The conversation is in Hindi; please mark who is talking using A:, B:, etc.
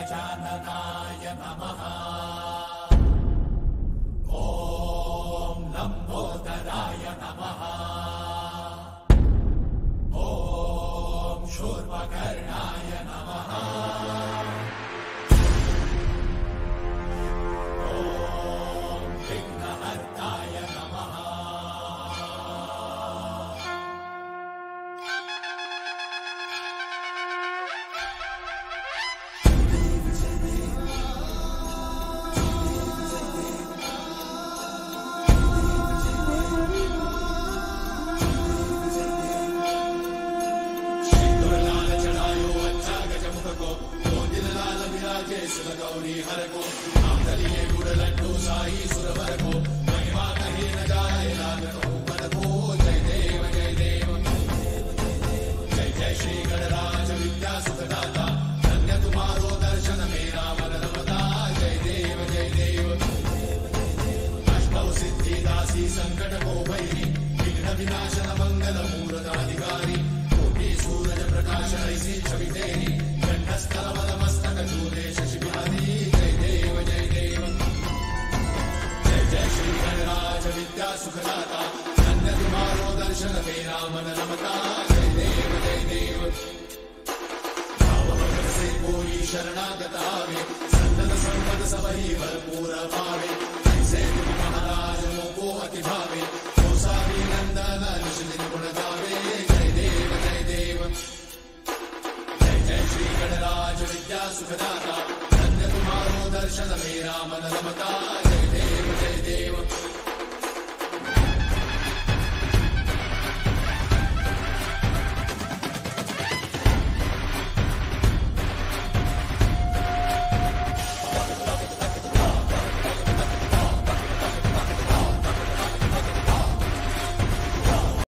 A: गजाननाय नमः। ॐ लम्बोदराय नमः। ॐ शूर्पकर्णाय नमः। ॐ विघ्नहर्ताय नमः। गौरी हर को आंधलिए गुड़ लड्डू साई सुरवर को महिमा कहे न जाए लागत ऊपर को। जय देव जय देव जय जय श्री गणराज विद्या सुखदाता धन्य तुम्हारो दर्शन मेरा मन रमता। जय देव जय देव अष्टौ सिद्धि दासी संकट को भैरी विघ्न विनाशन मंगल मूर्ताधिकारी कोटि सूरज प्रकाश ऐसी छवि तेरी कंठस्थल मस्तक चूले शशि बिहारी। जय देव जय देव जय जय श्री गणराज विद्या सुखदाता धन्य तुम्हारो दर्शन मेरा मन रमता।